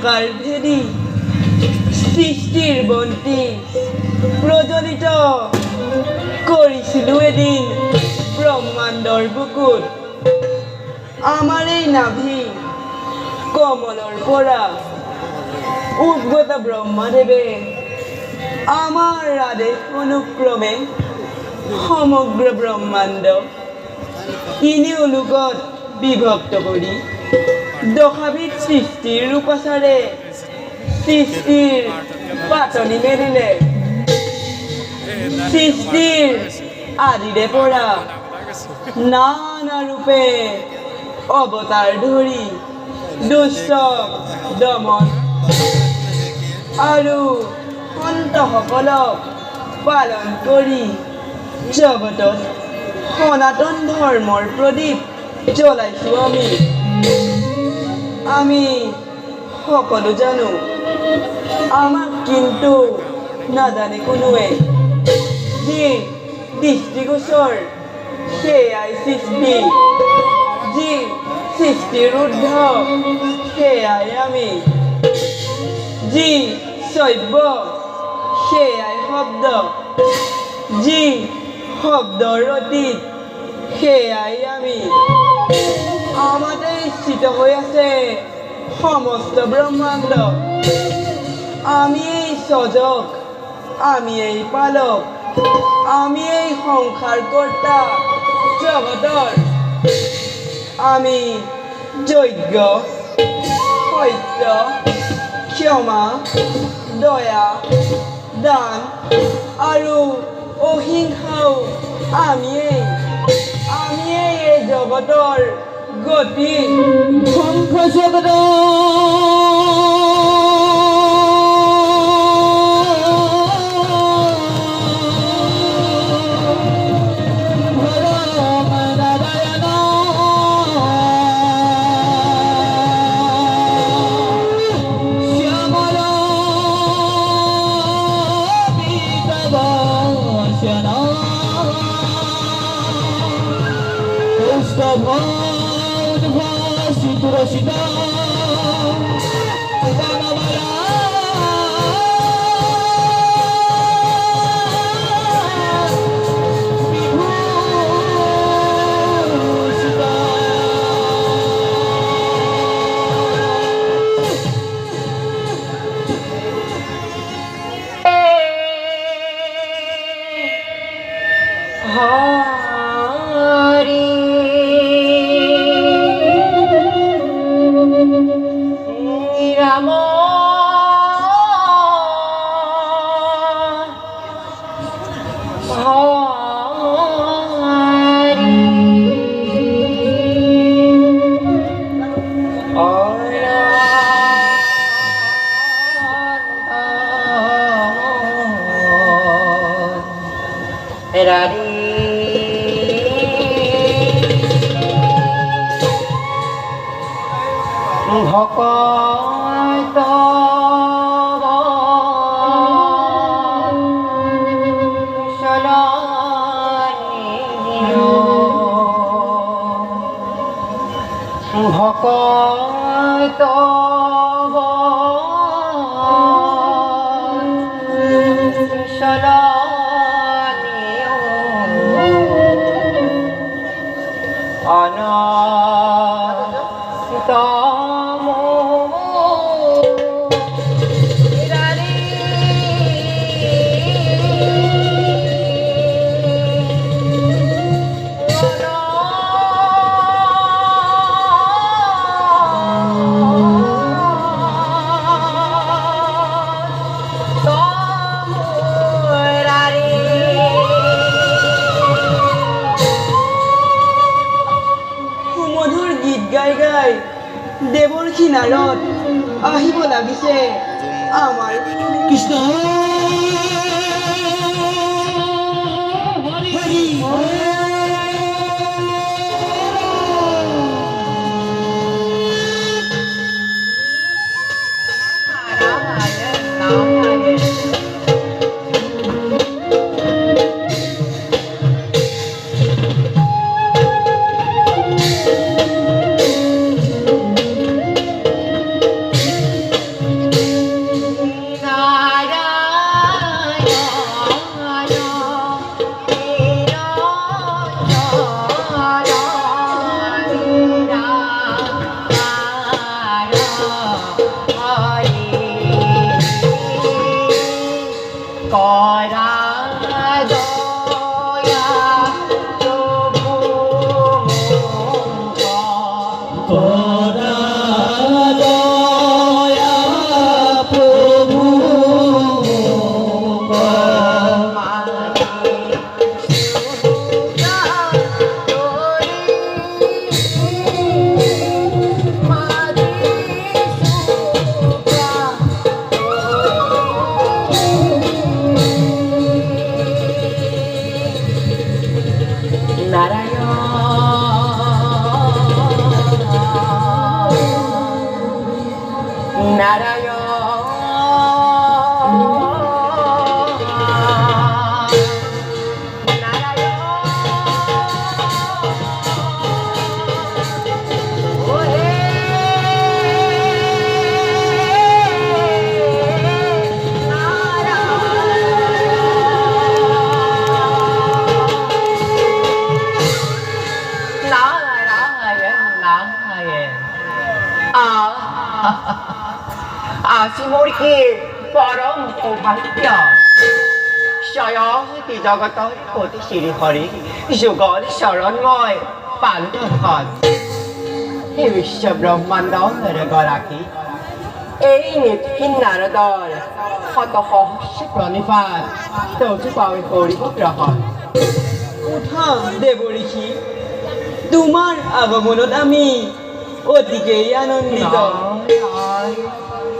অন্ধকার ভেদি সৃষ্টির বন্তি প্রজ্বলিত কৰিছিলো এদিন ব্ৰহ্মাণ্ডৰ বুকুত আমাৰ এই নাভি কমলৰ পৰা উদ্গত ব্ৰহ্মাদেৱে আমাৰ আদেশ অনুক্ৰমে সমগ্ৰ ব্ৰহ্মাণ্ড তিনিও লোকত বিভক্ত কৰি দশাবিধ সৃষ্টিৰ ৰূপাচাৰে সৃষ্টিৰ পাতনি মেলিলে সৃষ্টিৰ আদিৰে পৰা নানা ৰূপে অৱতাৰ ধৰি দুষ্টক দমন আৰু সন্তসকলক পালন কৰি জগতত সনাতন ধৰ্মৰ প্ৰদীপ জ্বলাইছোঁ আমি সকলো জানো আমাক কিন্তু নাজানে কোনোৱে যি দৃষ্টিগোচৰ সেয়াই সৃষ্টি যি সৃষ্টিৰ ঊৰ্ধ্ব সেয়াই আমি যি শব্দ সেয়াই শব্দ যি শব্দৰ অতীত সেয়াই আমি আমাতে স্থিত হৈ আছে সমস্ত ব্ৰহ্মাণ্ড আমি এই সজক আমি এই পালক আমি এই সংসাৰ কৰ্তা জগতৰ আমি যজ্ঞ সত্য ক্ষমা দয়া দান আৰু অহিংসাও আমিয়েই এই জগতৰ গতি ধ্বংস জগতৰ দেৱৰ কিনাৰত আহিব লাগিছে আমাৰ কৃষ্ণ নারায়ণ আজি মোৰ কি পৰম সৌভাগ্য স্বয়ং জগতৰ পতি শ্ৰী হৰি যুগল শৰণময় পালন এই বিশ্ব ব্ৰহ্মাণ্ডৰ গৰাকী এই নিতহীন নাৰদৰ শত সহস্ৰ প্ৰণিপাত তৌচি পাৱে কৰিব গ্ৰহণ উঠা দেৱ ঋষি তোমাৰ আগমনত আমি অতিকেই আনন্দিত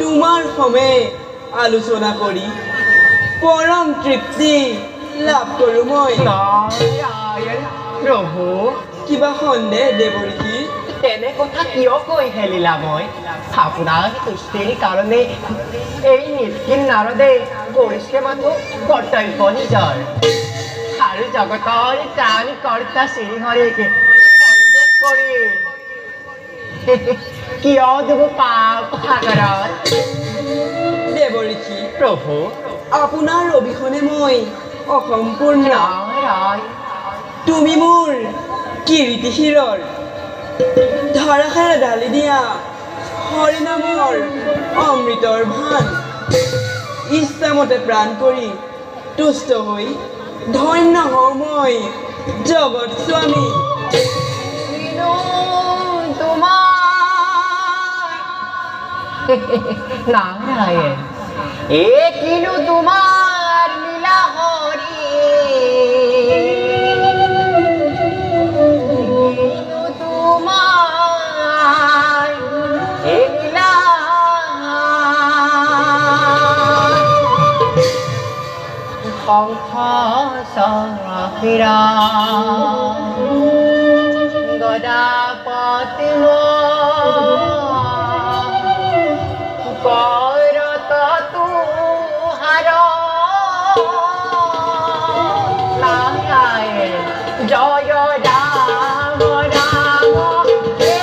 তোমাৰ সমে আলোচনা কৰি পৰম তৃপ্তি লাভ কৰোঁ মই নাৰায়ণ প্ৰভু কিবা সন্দেহ দেৱ ঋষি তেনে কথা কিয় কৈ হেলিলা মই আপোনাৰ তুষ্টিৰ কাৰণে এই নিতহীন নাৰদে কৰিছে মাথো কৰ্তব্য নিজৰ আৰু জগতৰ ত্ৰাণকৰ্তা শ্ৰীহৰিক কৰি কিয় দিব পাপ সাগৰত দেৱ ঋষি প্ৰভু আপোনাৰ অবিহনে মই অসম্পূৰ্ণ নাৰায়ণ তুমি মোৰ কীৰ্তি শিৰৰ ধাৰাসাৰে ঢালি দিয়া হৰিনামৰ অমৃতৰ ভান ইচ্ছামতে প্ৰাণ কৰি তুষ্ট হৈ ধন্য হওঁ মই জগত স্বামী নারায়ণ এ কিনু তোমার লীলা হরি কিনু তোমার এ লীলা শঙ্খ সহীরা গদা পদ্ম করত তুহার নারায়ণ জয় রাম রাম হে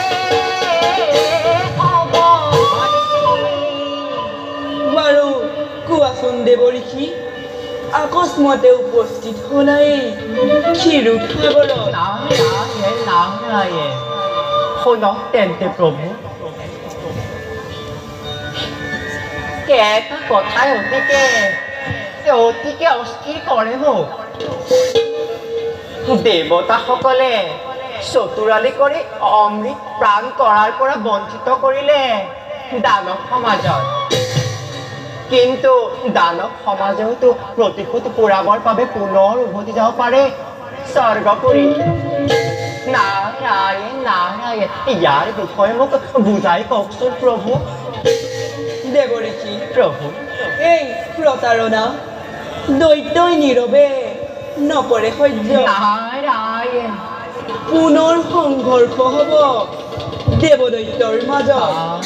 বাৰু কোৱাচোন দেৱ ঋষি আকস্মাতে উপস্থিত হ'ল এই ক্ষীৰোদ সাগৰত নারায়ণ নারায়ণ শুনক তেন্তে প্ৰভু এটা কথাই অতিকে অস্থিৰ কৰে মোক দেৱতাসকলে চতুৰালি কৰি অমৃত প্ৰাণ কৰাৰ পৰা বঞ্চিত কৰিলে দানৱ সমাজত কিন্তু দানৱ সমাজেওতো প্ৰতিশোধ পূৰাবৰ বাবে পুনৰ উভতি যাব পাৰে স্বৰ্গপুৰী নাৰায়ণ নাৰায়ণ ইয়াৰ বিষয়ে মোক বুজাই কওকচোন প্ৰভু দেৱ ঋষি প্ৰভু এই প্ৰতাৰণা দৈত্যই নীৰৱে নকৰে সহ্য নাৰায়ণ পুনৰ সংঘৰ্ষ হ'ব দেৱদৈত্যৰ মাজত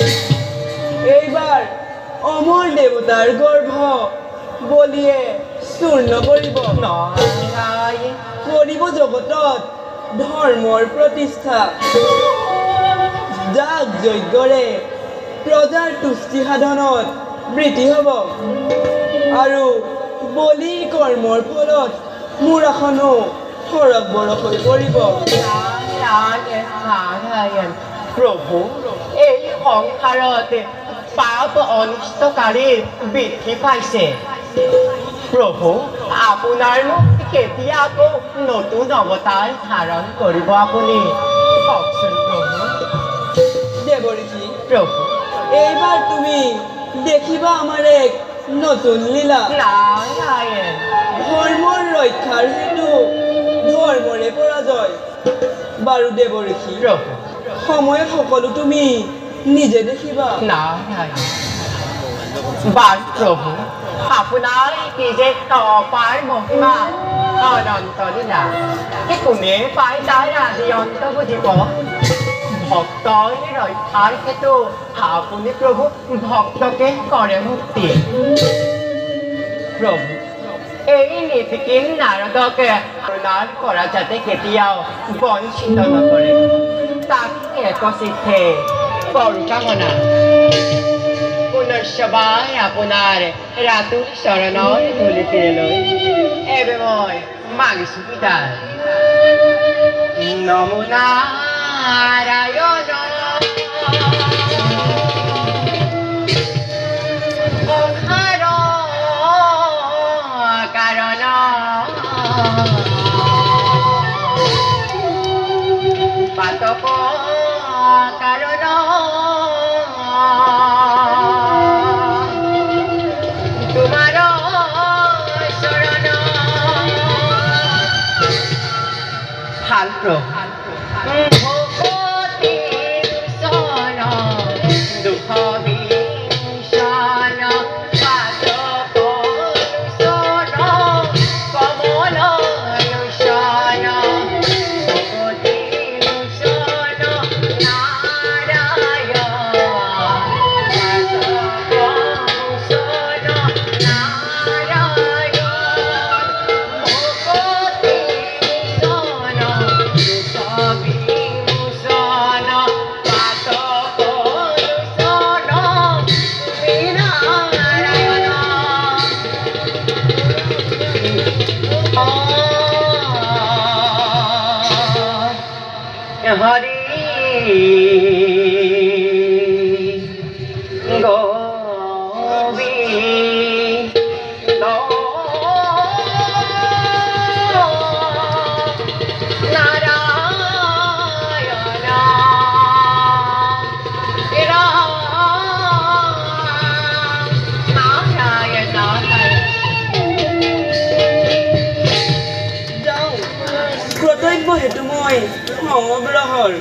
এইবাৰ অমৰ দেৱতাৰ গৰ্ভ বলিয়ে চূৰ্ণ কৰিব নাৰায়ণ কৰিব জগতত ধৰ্মৰ প্ৰতিষ্ঠা যাগ যজ্ঞৰে প্ৰজাৰ তুষ্টি সাধনত বৃদ্ধি হ'ব আৰু বলিৰ কৰ্মৰ ফলত মোৰ আসনো সৰগ বৰষ হৈ পৰিব নাৰায়ণ নাৰায়ণ প্ৰভু এই সংসাৰত পাপ অনিষ্টকাৰীৰ বৃদ্ধি পাইছে প্ৰভু আপোনাৰনো কেতিয়া আকৌ নতুন অৱতাৰ ধাৰণ কৰিব আপুনি কওকচোন প্ৰভু দেৱ ঋষি প্ৰভু এইবাৰ তুমি দেখিবা আমাৰ এক নতুন লীলা নাৰায়ণ ধৰ্মৰ ৰক্ষাৰ হেতু ধৰ্মৰে পৰাজয় বাৰু দেৱ ঋষি প্ৰভু সময়ত সকলো তুমি নিজে দেখিবা নাৰায়ণ বাৰু প্ৰভু আপোনাৰ কি যে অপাৰ মহিমা অনন্ত লীলা কোনে পাই তাৰ আদি অন্ত বুজিব ভক্তৰ ৰক্ষাৰ হেতু আপুনি প্ৰভু ভক্তকে কৰে মুক্তি প্ৰভু এই নিতহীন নাৰদকে আপোনাৰ পৰা যাতে কেতিয়াও বঞ্চিত নকৰে তাক একচিত্তে কৰো কামনা পুনৰ্চবাই আপোনাৰ ৰাতুল চৰণৰ ধূলি ফিৰিলৈ এবে মই মাগিছো পিতাৰ নমো নাৰায়ণ মই সংগ্ৰহৰ